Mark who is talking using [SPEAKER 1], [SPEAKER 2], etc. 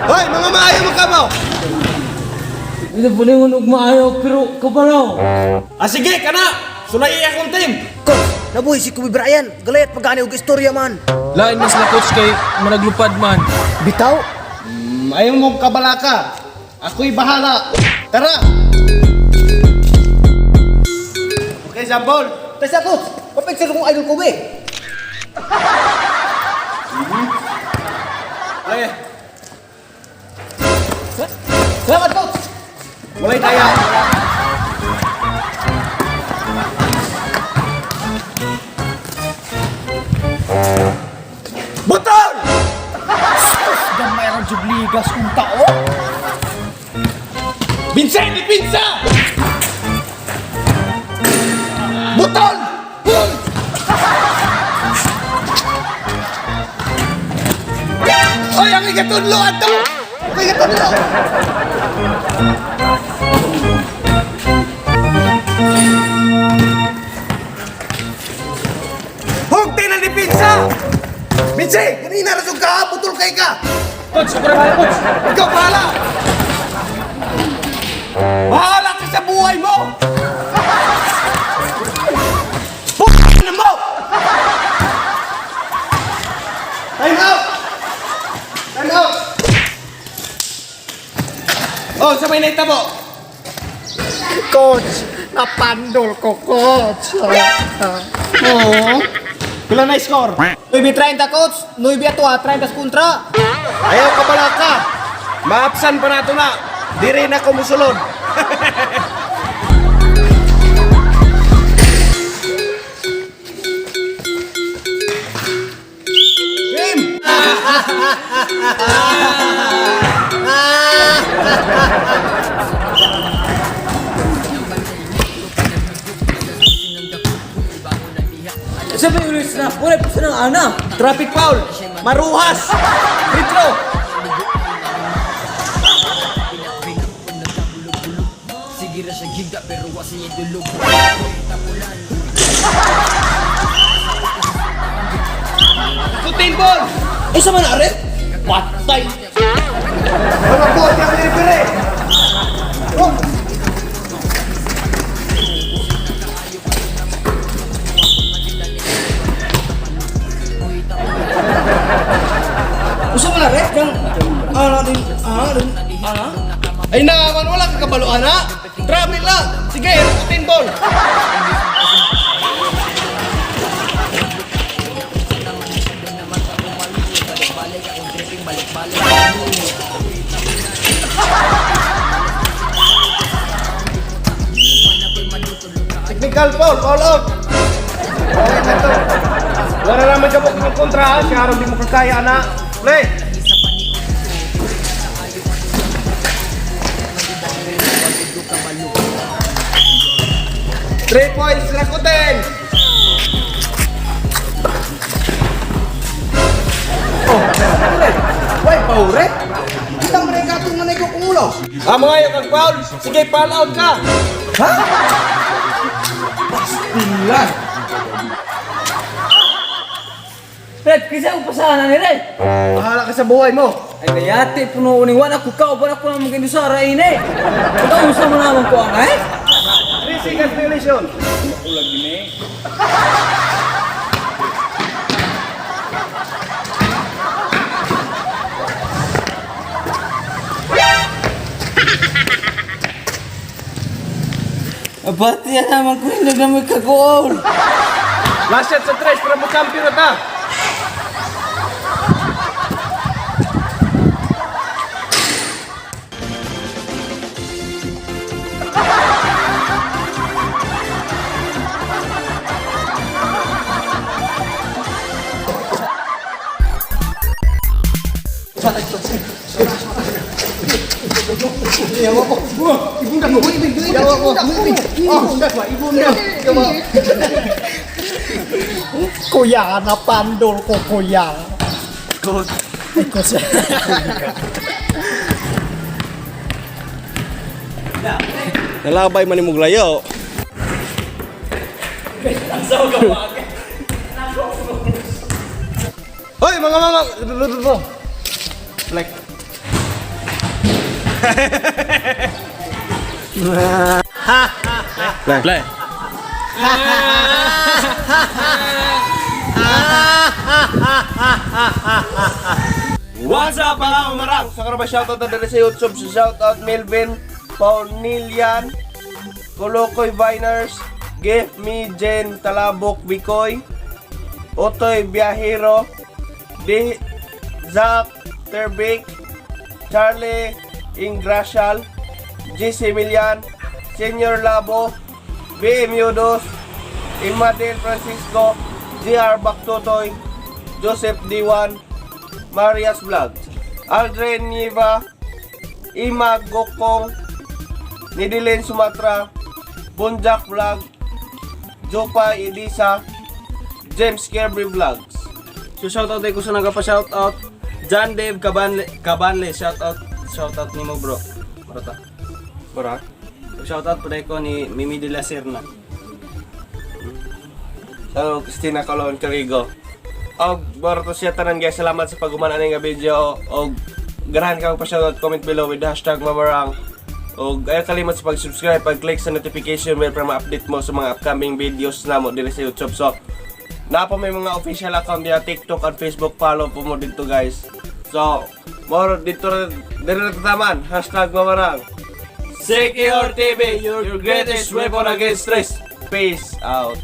[SPEAKER 1] Hoy, mga maayo mo ka mo!
[SPEAKER 2] Hindi po ningon og maayo pero kabalaw.
[SPEAKER 1] Ah, sige, kana! Sulay akong team!
[SPEAKER 3] Coach, nabuhi si Kobe Bryant. Galayat pagkani og istorya man.
[SPEAKER 4] Lain mas na coach kay managlupad man.
[SPEAKER 3] Bitaw?
[SPEAKER 1] Ayaw mong kabalaka. Ako'y bahala. Tara! Okay, Jambol.
[SPEAKER 3] Tesa coach, papicture kong idol Kobe.
[SPEAKER 1] Okay.
[SPEAKER 3] Salamat coach.
[SPEAKER 1] Mulai tayo. Butol!
[SPEAKER 3] Gamay ra jud ligas kung tao.
[SPEAKER 1] Binsa! Di pinsa! Butol! Butol! Oy, ang igatudlo ato! Ang igatudlo! Hugti na ni Pinsa! Binsi! Kanina rasog ka! Butol kay ka!
[SPEAKER 4] Coach, sobrang na coach.
[SPEAKER 1] Ikaw bahala! Bahala ka sa buhay mo! P***na mo! Time out! Time out! Oh, sa may naita mo!
[SPEAKER 3] Coach, napandol ko coach.
[SPEAKER 1] Oo. Pila na score?
[SPEAKER 3] 9-30 coach, 9-30 kontra.
[SPEAKER 1] Ayaw ka pala ka! Maapsan pa nato na! Di rin ako musulod! Game!
[SPEAKER 2] Sabi ulit na, wala po ng ana.
[SPEAKER 1] Traffic foul! Maruhas! Free throw! Putin ball!
[SPEAKER 3] Isa man are? Patay.
[SPEAKER 1] Mga ball, yung libre!
[SPEAKER 3] Usa man are? Yang
[SPEAKER 1] Ay naman, wala kang kabaluan ha! Travel lang! Sige, putin ball! Technical foul, foul out! Okay na to. Wala naman ka mo kontra ha, siya araw di mo kakaya na. Play! Three points, Rakuten!
[SPEAKER 3] Why paure? Kita mereka tuh nganay ko kumulo.
[SPEAKER 1] Ah, mga yung kag-foul! Sige, foul out ka!
[SPEAKER 3] Ha? Pastilan.
[SPEAKER 2] Fred, kisa ko pasahan ni Red.
[SPEAKER 1] Bahala ka sa buhay mo!
[SPEAKER 2] Ay kayati puno uning wala ko ka wala ko nang maging sa raine. Ikaw usa mo naman ko ana eh.
[SPEAKER 1] 3 seconds violation!
[SPEAKER 2] Abati yan naman ko hindi na may kagol.
[SPEAKER 1] Last shot sa 3 para mo-champion na ta!
[SPEAKER 3] Kuya, napandol ko kuya.
[SPEAKER 1] Nalabay man imong layo. Hoy, mga mama! reflect.
[SPEAKER 4] Play.
[SPEAKER 1] What's up mga kamarang? Sa karaba shoutout na dali sa YouTube. So shoutout Melvin Paunilian, Kolokoy Viners, Give Me Jen Talabok Bikoy, Otoy Biahero, D. Zach Terbik, Charlie Ingracial, JC Milian, Senior Labo, BM Yudos, Imadel Francisco, JR Baktotoy, Joseph Diwan, Marias Vlogs, Aldrin Niva, Ima Gokong, Nidilin Sumatra, Bunjak Vlog, Jopa Idisa, James Kirby Vlogs.
[SPEAKER 2] So shoutout ay ko sa nagapa-shoutout. John Dave Cabanle, shoutout ni mo bro. Marata.
[SPEAKER 1] Mura?
[SPEAKER 2] Shoutout po ko ni Mimi de la Serna.
[SPEAKER 1] So, Christina Colon Carigo. Og baro to siya tanan guys, salamat sa pagumana nga video. Og ganahan ka pa-shoutout, comment below with hashtag Mamarang. Og ayaw kalimot sa pag-subscribe, pag-click sa notification bell para ma-update mo sa mga upcoming videos na mo dito sa YouTube. So, na po may mga official account via TikTok at Facebook, follow po mo dito guys. So, more dito na taman, hashtag Mamarang. Secure TV, your greatest weapon against stress. Peace out.